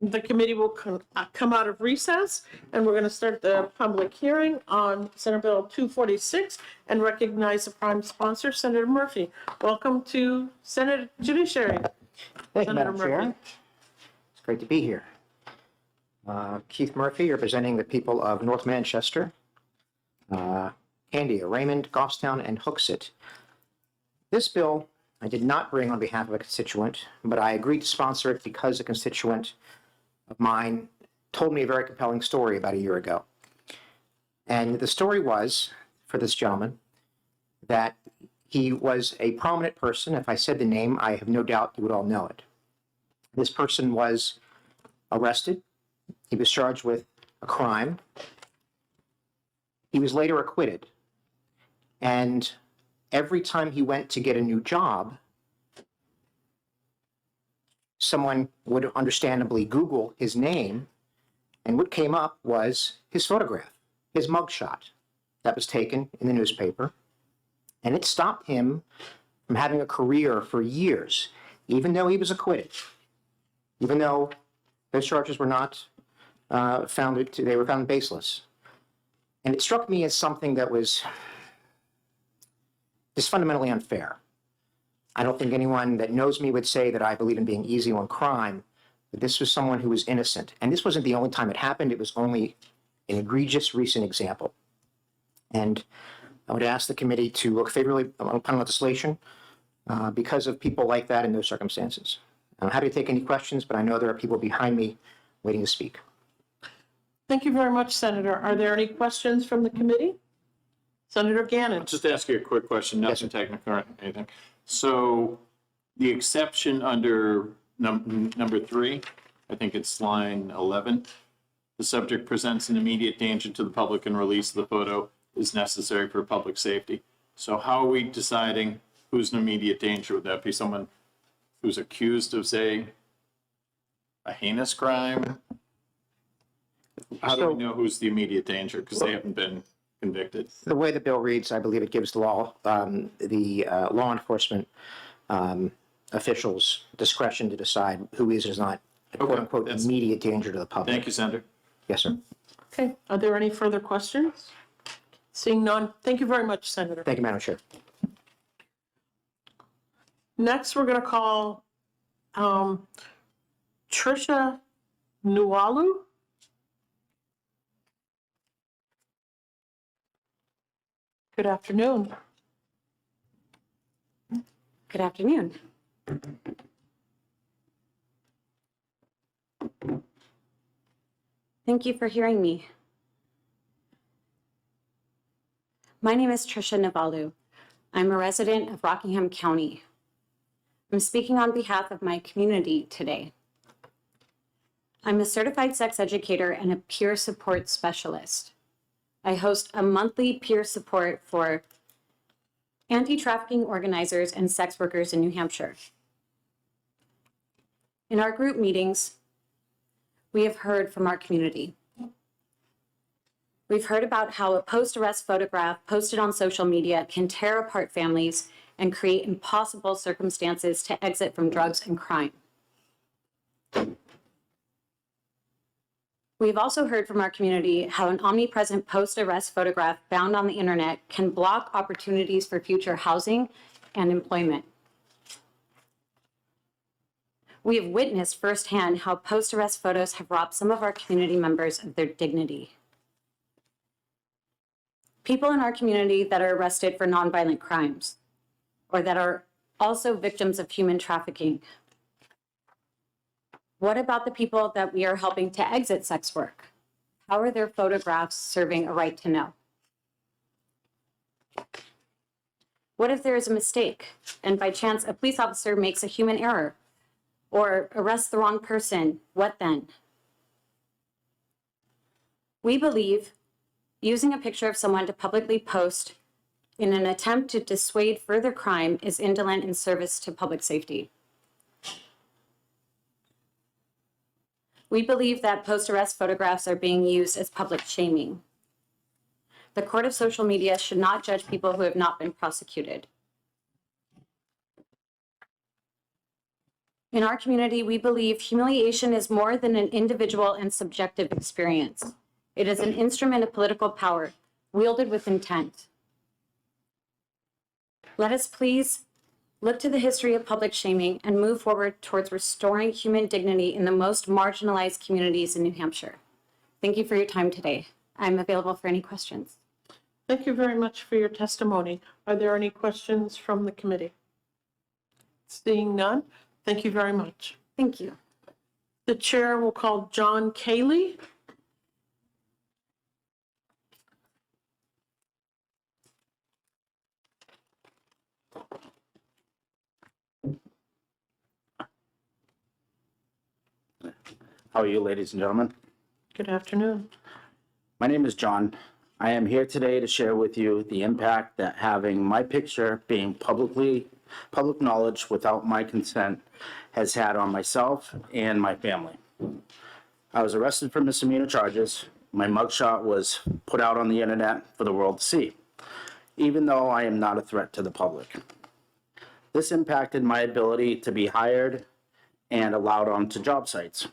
the committee will come out of recess, and we're going to start the public hearing on Senate Bill 246 and recognize the prime sponsor, Senator Murphy. Welcome to Senate Judiciary. Thank you, Senator Madam Chair. It's great to be here. Keith Murphy, representing the people of North Manchester, Candia, Raymond, Goffstown, and Hooksett. This bill I did not bring on behalf of a constituent, but I agreed to sponsor it because a constituent of mine told me a very compelling story about a year ago. And the story was, for this gentleman, that he was a prominent person. If I said the name, I have no doubt you would all know it. This person was arrested. He was charged with a crime. He was later acquitted. And every time he went to get a new job, someone would understandably Google his name, and what came up was his photograph, his mugshot that was taken in the newspaper. And it stopped him from having a career for years, even though he was acquitted, even though those charges were not they were found baseless. And it struck me as something that was just fundamentally unfair. I don't think anyone that knows me would say that I believe in being easy on crime, but this was someone who was innocent. And this wasn't the only time it happened. It was only an egregious recent example. And I would ask the committee to look favorably upon legislation because of people like that in those circumstances. I'm happy to take any questions, but I know there are people behind me waiting to speak. Thank you very much, Senator. Are there any questions from the committee? Senator Gannon. I'll just ask you a quick question, nothing technical or anything. So the exception under number 3, I think it's line 11, the subject presents an immediate danger to the public and release of the photo is necessary for public safety. So how are we deciding who's an immediate danger? Would that be someone who's accused of, say, a heinous crime? How do we know who's the immediate danger? Because they haven't been convicted. The way the bill reads, I believe it gives the law enforcement officials discretion to decide who is or is not a quote-unquote immediate danger to the public. Thank you, Senator. Yes, sir. Okay. Are there any further questions? Seeing none. Thank you very much, Senator. Thank you, Madam Chair. Next, we're going to call Tricia Nualu. Good afternoon. Good afternoon. Thank you for hearing me. My name is Tricia Navalu. I'm a resident of Rockingham County. I'm speaking on behalf of my community today. I'm a certified sex educator and a peer support specialist. I host a monthly peer support for anti-trafficking organizers and sex workers in New Hampshire. In our group meetings, we have heard from our community. We've heard about how a post-arrest photograph posted on social media can tear apart families and create impossible circumstances to exit from drugs and crime. We've also heard from our community how an omnipresent post-arrest photograph found on the internet can block opportunities for future housing and employment. We have witnessed firsthand how post-arrest photos have robbed some of our community members of their dignity. People in our community that are arrested for nonviolent crimes, or that are also victims of human trafficking. What about the people that we are helping to exit sex work? How are their photographs serving a right to know? What if there is a mistake and by chance a police officer makes a human error or arrests the wrong person? What then? We believe using a picture of someone to publicly post in an attempt to dissuade further crime is indolent in service to public safety. We believe that post-arrest photographs are being used as public shaming. The court of social media should not judge people who have not been prosecuted. In our community, we believe humiliation is more than an individual and subjective experience. It is an instrument of political power, wielded with intent. Let us please look to the history of public shaming and move forward towards restoring human dignity in the most marginalized communities in New Hampshire. Thank you for your time today. I'm available for any questions. Thank you very much for your testimony. Are there any questions from the committee? Seeing none, thank you very much. Thank you. The chair will call John Cayley. How are you, ladies and gentlemen? Good afternoon. My name is John. I am here today to share with you the impact that having my picture being public knowledge without my consent has had on myself and my family. I was arrested for misdemeanor charges. My mugshot was put out on the internet for the world to see, even though I am not a threat to the public. This impacted my ability to be hired and allowed onto job sites.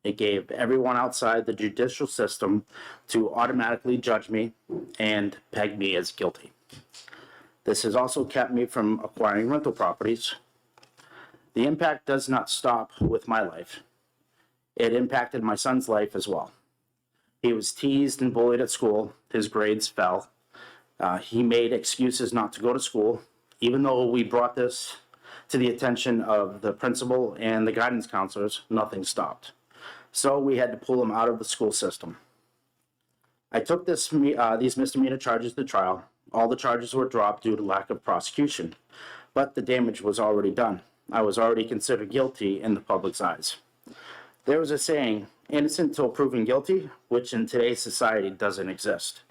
It gave everyone outside the judicial system to automatically judge me and peg me as guilty. This has also kept me from acquiring rental properties. The impact does not stop with my life. It impacted my son's life as well. He was teased and bullied at school. His grades fell. He made excuses not to go to school, even though we brought this to the attention of the principal and the guidance counselors, nothing stopped. So we had to pull him out of the school system. I took these misdemeanor charges to trial. All the charges were dropped due to lack of prosecution, but the damage was already done. I was already considered guilty in the public's eyes. There was a saying, innocent till proven guilty, which in today's society doesn't exist,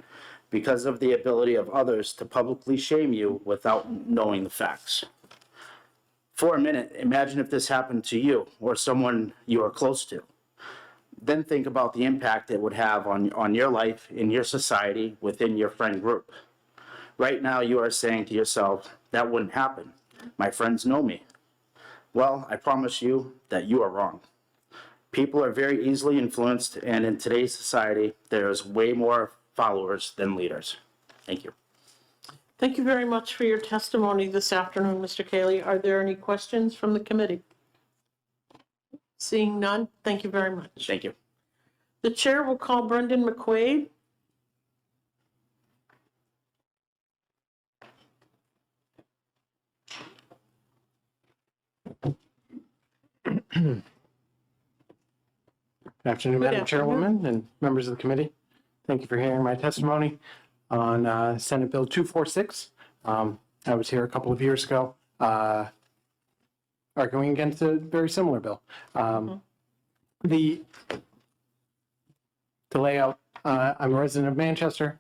because of the ability of others to publicly shame you without knowing the facts. For a minute, imagine if this happened to you or someone you are close to. Then think about the impact it would have on your life, in your society, within your friend group. Right now, you are saying to yourself, that wouldn't happen. My friends know me. Well, I promise you that you are wrong. People are very easily influenced, and in today's society, there's way more followers than leaders. Thank you. Thank you very much for your testimony this afternoon, Mr. Cayley. Are there any questions from the committee? Seeing none, thank you very much. Thank you. The chair will call Brendan McQuaid. Good afternoon, Madam afternoon. Chairwoman and members of the committee. Thank you for hearing my testimony on Senate Bill 246. I was here a couple of years ago arguing against a very similar bill. The layout, I'm a resident of Manchester.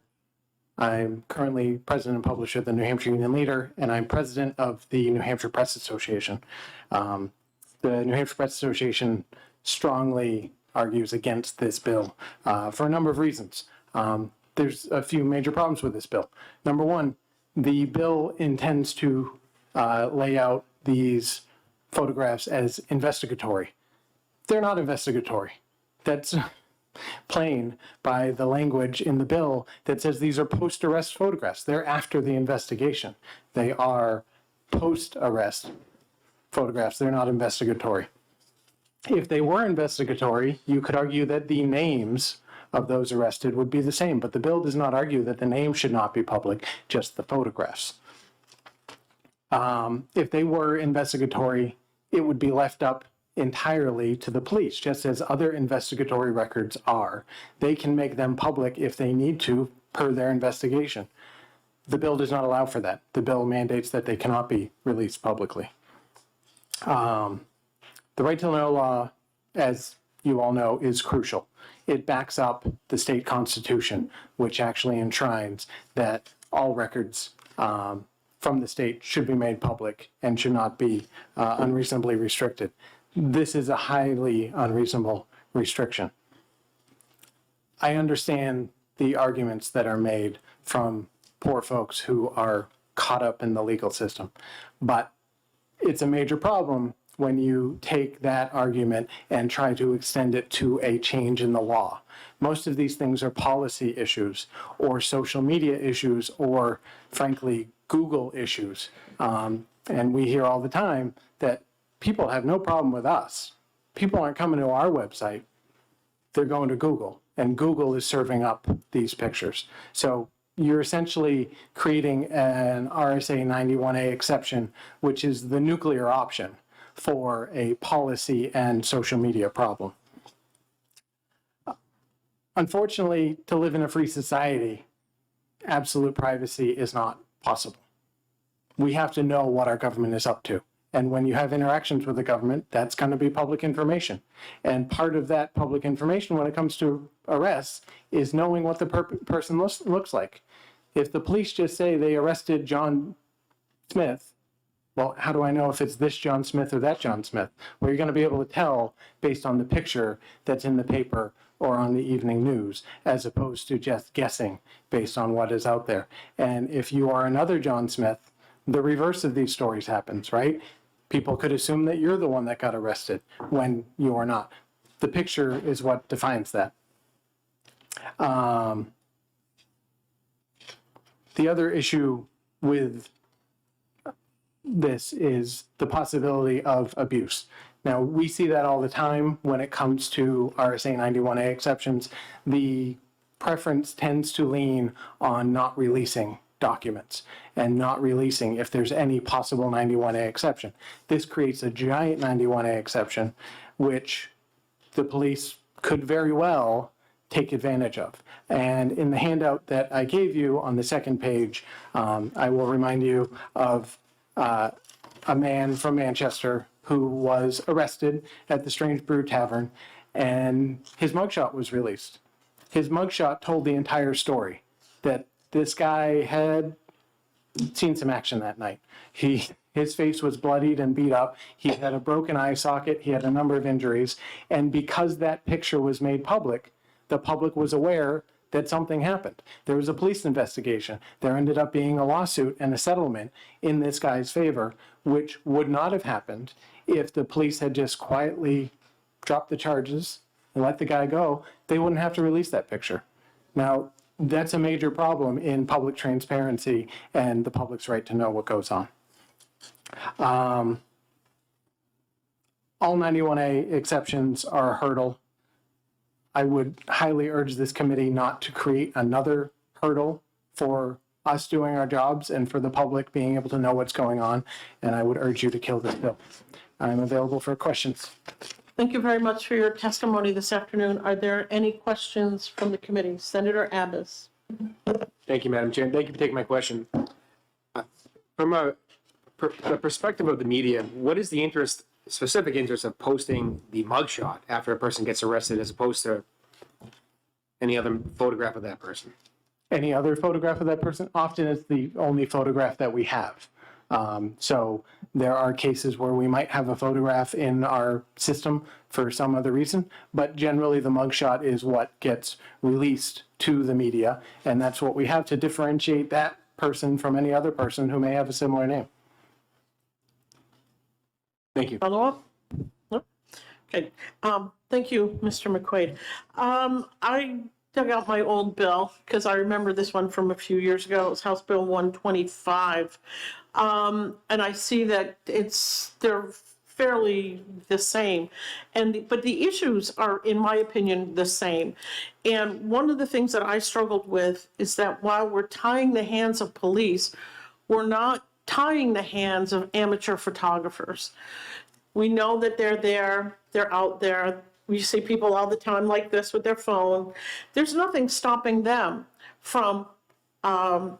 I'm currently president and publisher of the New Hampshire Union Leader, and I'm president of the New Hampshire Press Association. The New Hampshire Press Association strongly argues against this bill for a number of reasons. There's a few major problems with this bill. Number one, the bill intends to lay out these photographs as investigatory. They're not investigatory. That's plain by the language in the bill that says these are post-arrest photographs. They're after the investigation. They are post-arrest photographs. They're not investigatory. If they were investigatory, you could argue that the names of those arrested would be the same, but the bill does not argue that the names should not be public, just the photographs. If they were investigatory, it would be left up entirely to the police, just as other investigatory records are. They can make them public if they need to, per their investigation. The bill does not allow for that. The bill mandates that they cannot be released publicly. The right to know law, as you all know, is crucial. It backs up the state constitution, which actually enshrines that all records from the state should be made public and should not be unreasonably restricted. This is a highly unreasonable restriction. I understand the arguments that are made from poor folks who are caught up in the legal system, but it's a major problem when you take that argument and try to extend it to a change in the law. Most of these things are policy issues or social media issues or, frankly, Google issues. And we hear all the time that people have no problem with us. People aren't coming to our website. They're going to Google, and Google is serving up these pictures. So you're essentially creating an RSA 91A exception, which is the nuclear option for a policy and social media problem. Unfortunately, to live in a free society, absolute privacy is not possible. We have to know what our government is up to. And when you have interactions with the government, that's going to be public information. And part of that public information when it comes to arrests is knowing what the person looks like. If the police just say they arrested John Smith, well, how do I know if it's this John Smith or that John Smith? Well, you're going to be able to tell based on the picture that's in the paper or on the evening news, as opposed to just guessing based on what is out there. And if you are another John Smith, the reverse of these stories happens, right? People could assume that you're the one that got arrested when you are not. The picture is what defines that. The other issue with this is the possibility of abuse. Now, we see that all the time when it comes to RSA 91A exceptions. The preference tends to lean on not releasing documents and not releasing if there's any possible 91A exception. This creates a giant 91A exception, which the police could very well take advantage of. And in the handout that I gave you on the second page, I will remind you of a man from Manchester who was arrested at the Strange Brew Tavern, and his mugshot was released. His mugshot told the entire story, that this guy had seen some action that night. His face was bloodied and beat up. He had a broken eye socket. He had a number of injuries. And because that picture was made public, the public was aware that something happened. There was a police investigation. There ended up being a lawsuit and a settlement in this guy's favor, which would not have happened if the police had just quietly dropped the charges and let the guy go. They wouldn't have to release that picture. Now, that's a major problem in public transparency and the public's right to know what goes on. All 91A exceptions are a hurdle. I would highly urge this committee not to create another hurdle for us doing our jobs and for the public being able to know what's going on. And I would urge you to kill this bill. I'm available for questions. Thank you very much for your testimony this afternoon. Are there any questions from the committee? Senator Abbas. Thank you, Madam Chair, and thank you for taking my question. From the perspective of the media, what is the interest, specific interest of posting the mugshot after a person gets arrested as opposed to any other photograph of that person? Any other photograph of that person? Often it's the only photograph that we have. So there are cases where we might have a photograph in our system for some other reason, but generally the mugshot is what gets released to the media, and that's what we have to differentiate that person from any other person who may have a similar name. Thank you. Follow up? No? Okay. Thank you, Mr. McQuaid. I dug out my old bill because I remember this one from a few years ago. It was House Bill 125. And I see that they're fairly the same. But the issues are, in my opinion, the same. And one of the things that I struggled with is that while we're tying the hands of police, we're not tying the hands of amateur photographers. We know that they're there, they're out there. We see people all the time like this with their phone. There's nothing stopping them from, or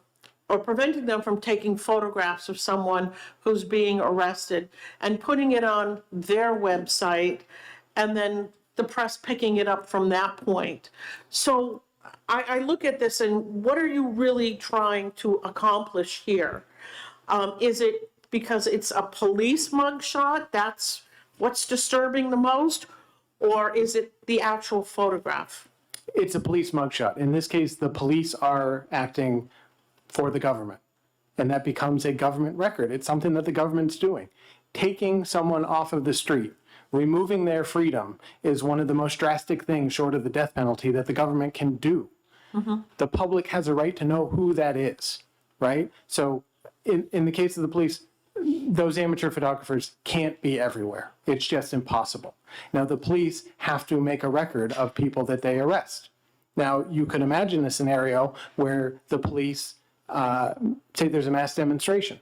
preventing them from taking photographs of someone who's being arrested and putting it on their website, and then the press picking it up from that point. So I look at this and what are you really trying to accomplish here? Is it because it's a police mugshot? That's what's disturbing the most? Or is it the actual photograph? It's a police mugshot. In this case, the police are acting for the government, and that becomes a government record. It's something that the government's doing. taking someone off of the street, removing their freedom, is one of the most drastic things short of the death penalty that the government can do. The public has a right to know who that is, right? So in the case of the police, those amateur photographers can't be everywhere. It's just impossible. Now, the police have to make a record of people that they arrest. Now, you can imagine a scenario where the police, say there's a mass demonstration,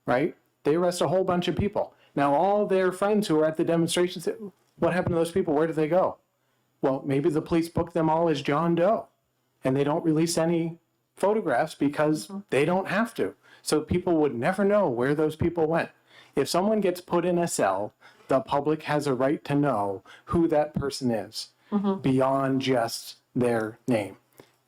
right? They arrest a whole bunch of people. Now, all their friends who are at the demonstration say, what happened to those people? Where did they go? Well, maybe the police book them all as John Doe, and they don't release any photographs because they don't have to. So people would never know where those people went. If someone gets put in a cell, the public has a right to know who that person is beyond just their name.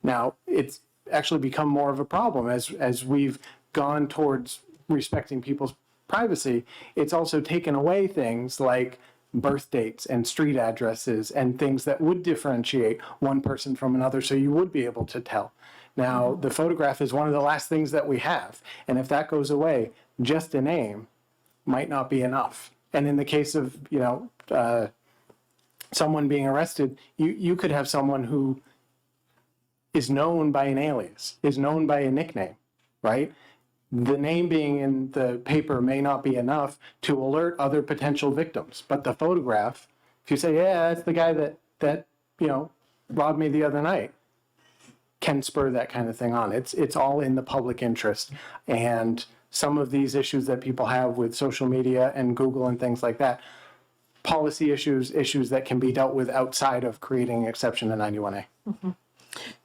Now, it's actually become more of a problem as we've gone towards respecting people's privacy. It's also taken away things like birth dates and street addresses and things that would differentiate one person from another, so you would be able to tell. Now, the photograph is one of the last things that we have, and if that goes away, just a name might not be enough. And in the case of, someone being arrested, you could have someone who is known by an alias, is known by a nickname, right? The name being in the paper may not be enough to alert other potential victims, but the photograph, if you say, yeah, that's the guy that robbed me the other night, can spur that kind of thing on. It's all in the public interest. And some of these issues that people have with social media and Google and things like that, policy issues that can be dealt with outside of creating an exception to 91A.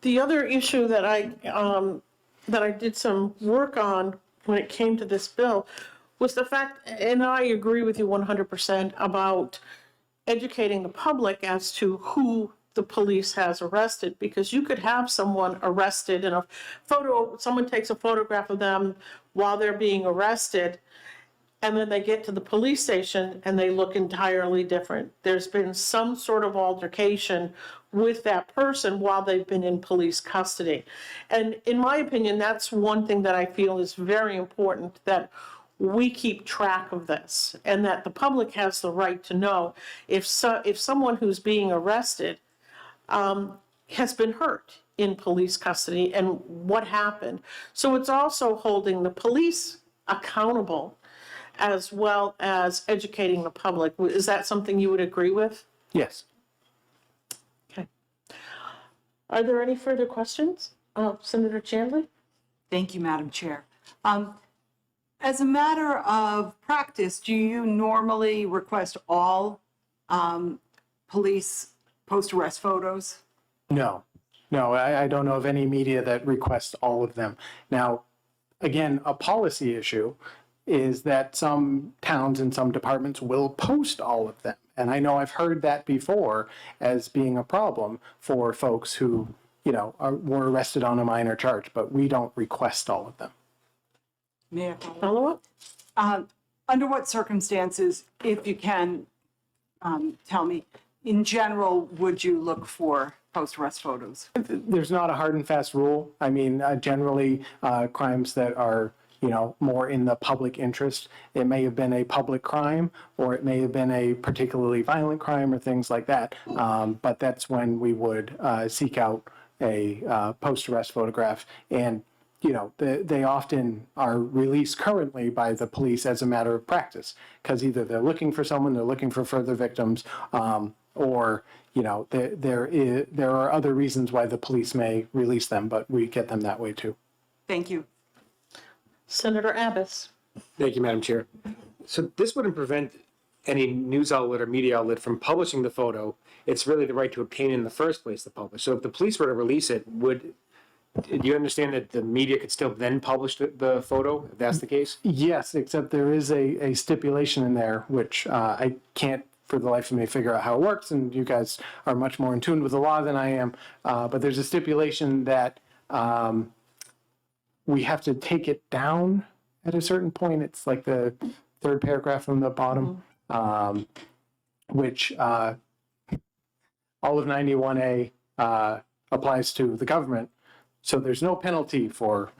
The other issue that I did some work on when it came to this bill was the fact, and I agree with you 100% about educating the public as to who the police has arrested, because you could have someone arrested in a photo, someone takes a photograph of them while they're being arrested, and then they get to the police station and they look entirely different. There's been some sort of altercation with that person while they've been in police custody. And in my opinion, that's one thing that I feel is very important, that we keep track of this and that the public has the right to know if someone who's being arrested has been hurt in police custody and what happened. So it's also holding the police accountable as well as educating the public. Is that something you would agree with? Yes. Okay. Are there any further questions? Senator Chandler? Thank you, Madam Chair. As a matter of practice, do you normally request all police post-arrest photos? No, I don't know of any media that requests all of them. Now, again, a policy issue is that some towns and some departments will post all of them. And I know I've heard that before as being a problem for folks who, were arrested on a minor charge, but we don't request all of them. May I Follow up? under what circumstances, if you can tell me, in general, would you look for post-arrest photos? There's not a hard and fast rule. I mean, generally, crimes that are, more in the public interest, it may have been a public crime, or it may have been a particularly violent crime or things like that. But that's when we would seek out a post-arrest photograph. And they often are released currently by the police as a matter of practice, because either they're looking for someone, they're looking for further victims, or there are other reasons why the police may release them, but we get them that way too. Thank you. Senator Abbas? Thank you, Madam Chair. So this wouldn't prevent any news outlet or media outlet from publishing the photo. It's really the right to obtain in the first place to publish. So if the police were to release it, do you understand that the media could still then publish the photo, if that's the case? Yes, except there is a stipulation in there, which I can't for the life of me figure out how it works, and you guys are much more in tune with the law than I am. But there's a stipulation that we have to take it down at a certain point. It's like the third paragraph from the bottom, which all of 91A applies to the government. So there's no penalty for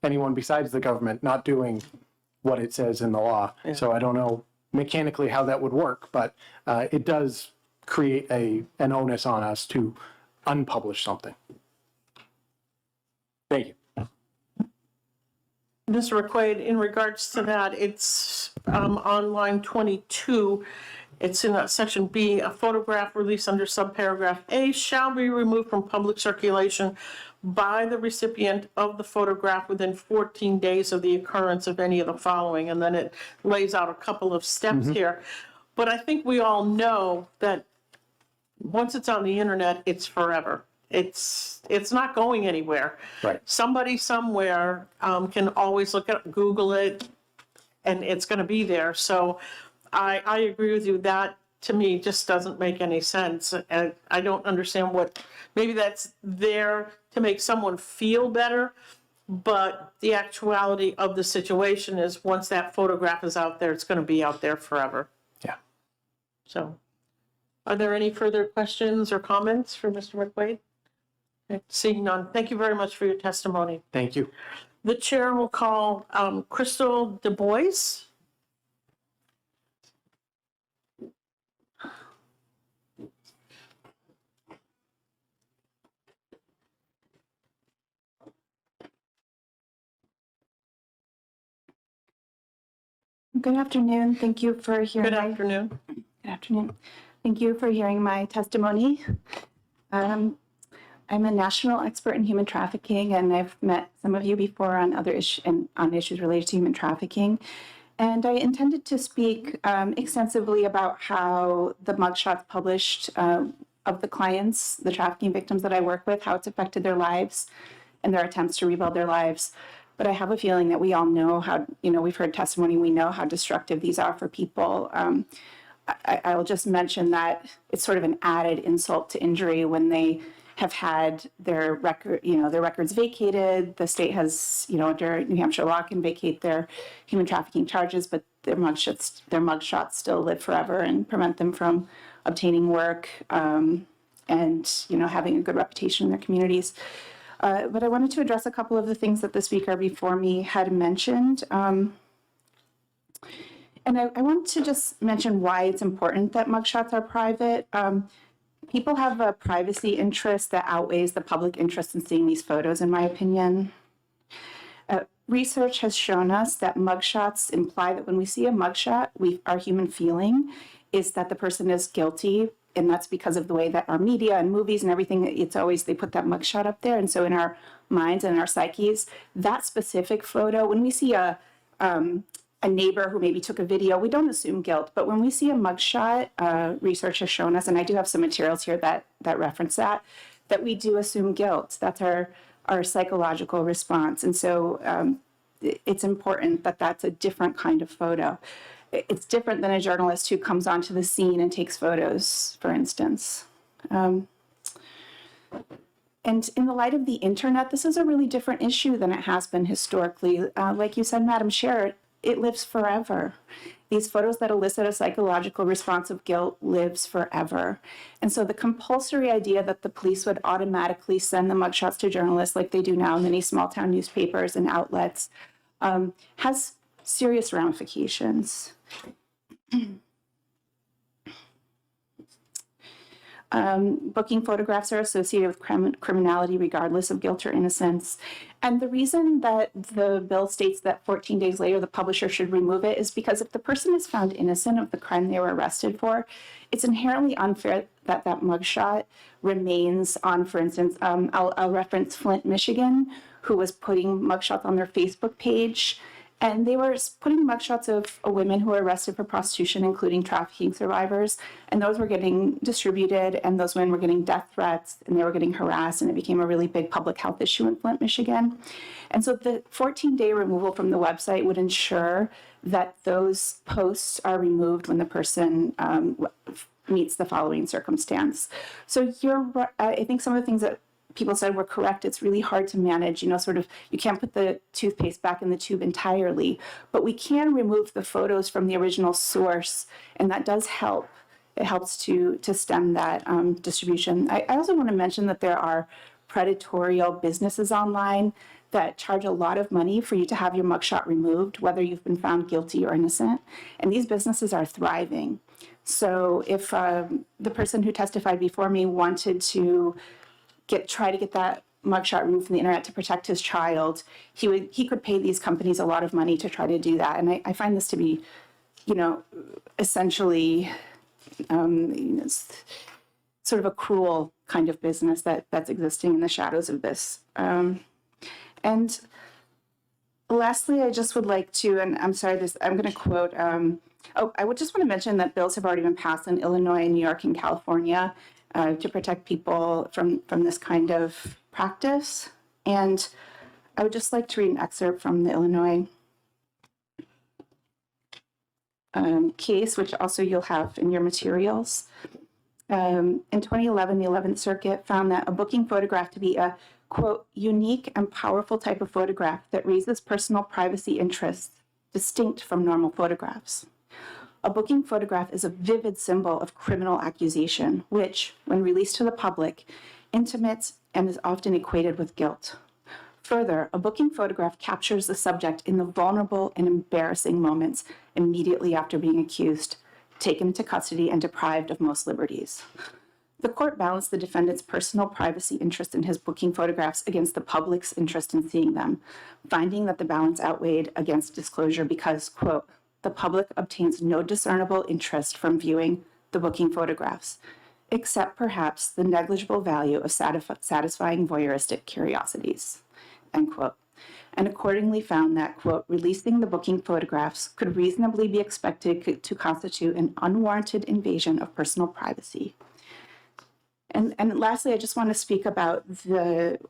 anyone besides the government not doing what it says in the law. So I don't know mechanically how that would work, but it does create an onus on us to unpublish something. Thank you. Mr. McQuaid, in regards to that, it's on line 22. It's in section B, a photograph released under subparagraph A shall be removed from public circulation by the recipient of the photograph within 14 days of the occurrence of any of the following. And then it lays out a couple of steps here. But I think we all know that once it's on the internet, it's forever. It's not going anywhere. Right. Somebody somewhere can always look at, Google it, and it's going to be there. So I agree with you. That, to me, just doesn't make any sense. And I don't understand what, maybe that's there to make someone feel better, but the actuality of the situation is once that photograph is out there, it's going to be out there forever. Yeah. So are there any further questions or comments for Mr. McQuaid? Seeing none, thank you very much for your testimony. Thank you. The chair will call Crystal Du Bois. Good afternoon. Thank you for hearing Good afternoon. Good afternoon. Thank you for hearing my testimony. I'm a national expert in human trafficking, and I've met some of you before on other issues related to human trafficking. And I intended to speak extensively about how the mugshots published of the clients, the trafficking victims that I work with, how it's affected their lives and their attempts to rebuild their lives. But I have a feeling that we all know how, we've heard testimony, we know how destructive these are for people. I'll just mention that it's sort of an added insult to injury when they have had their records vacated. The state has, under New Hampshire law, can vacate their human trafficking charges, but their mugshots still live forever and prevent them from obtaining work and, having a good reputation in their communities. But I wanted to address a couple of the things that the speaker before me had mentioned. And I want to just mention why it's important that mugshots are private. People have a privacy interest that outweighs the public interest in seeing these photos, in my opinion. Research has shown us that mugshots imply that when we see a mugshot, our human feeling is that the person is guilty. And that's because of the way that our media and movies and everything, it's always, they put that mugshot up there. And so in our minds and our psyches, that specific photo, when we see a neighbor who maybe took a video, we don't assume guilt. But when we see a mugshot, research has shown us, and I do have some materials here that reference that we do assume guilt. That's our psychological response. And so it's important that that's a different kind of photo. It's different than a journalist who comes onto the scene and takes photos, for instance. And in the light of the internet, this is a really different issue than it has been historically. Like you said, Madam Chair, it lives forever. These photos that elicit a psychological response of guilt lives forever. And so the compulsory idea that the police would automatically send the mugshots to journalists like they do now in many small town newspapers and outlets has serious ramifications. Booking photographs are associated with criminality regardless of guilt or innocence. And the reason that the bill states that 14 days later the publisher should remove it is because if the person is found innocent of the crime they were arrested for, it's inherently unfair that that mugshot remains on, for instance, I'll reference Flint, Michigan, who was putting mugshots on their Facebook page. And they were putting mugshots of women who were arrested for prostitution, including trafficking survivors. And those were getting distributed, and those women were getting death threats, and they were getting harassed, and it became a really big public health issue in Flint, Michigan. And so the 14-day removal from the website would ensure that those posts are removed when the person meets the following circumstance. So I think some of the things that people said were correct. It's really hard to manage, you can't put the toothpaste back in the tube entirely, but we can remove the photos from the original source, and that does help. It helps to stem that distribution. I also want to mention that there are predatory businesses online that charge a lot of money for you to have your mugshot removed, whether you've been found guilty or innocent. And these businesses are thriving. So if the person who testified before me wanted to try to get that mugshot removed from the internet to protect his child, he could pay these companies a lot of money to try to do that. And I find this to be, essentially sort of a cruel kind of business that's existing in the shadows of this. And lastly, I just would like to, and I'm sorry, I'm going to quote, I would just want to mention that bills have already been passed in Illinois, New York, and California to protect people from this kind of practice. And I would just like to read an excerpt from the Illinois case, which also you'll have in your materials. In 2011, the 11th Circuit found that a booking photograph to be a, quote, unique and powerful type of photograph that raises personal privacy interests distinct from normal photographs. A booking photograph is a vivid symbol of criminal accusation, which, when released to the public, intimates and is often equated with guilt. Further, a booking photograph captures the subject in the vulnerable and embarrassing moments immediately after being accused, taken into custody, and deprived of most liberties. The court balanced the defendant's personal privacy interest in his booking photographs against the public's interest in seeing them, finding that the balance outweighed against disclosure because, quote, the public obtains no discernible interest from viewing the booking photographs, except perhaps the negligible value of satisfying voyeuristic curiosities, end quote, and accordingly found that, quote, releasing the booking photographs could reasonably be expected to constitute an unwarranted invasion of personal privacy. And lastly, I just want to speak about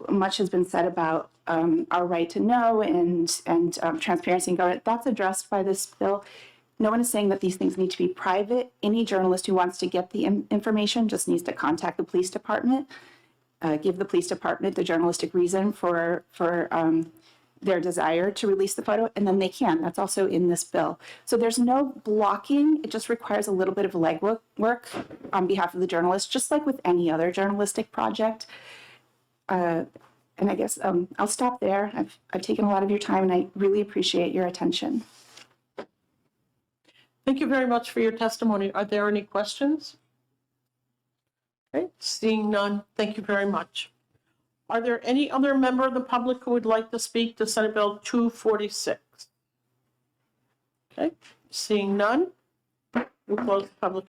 much has been said about our right to know and transparency in government. That's addressed by this bill. No one is saying that these things need to be private. Any journalist who wants to get the information just needs to contact the police department, give the police department the journalistic reason for their desire to release the photo, and then they can. That's also in this bill. So there's no blocking. It just requires a little bit of legwork on behalf of the journalist, just like with any other journalistic project. And I guess I'll stop there. I've taken a lot of your time, and I really appreciate your attention. Thank you very much for your testimony. Are there any questions? Okay, seeing none, thank you very much. Are there any other member of the public who would like to speak to Senate Bill 246? Okay, seeing none, we'll close the public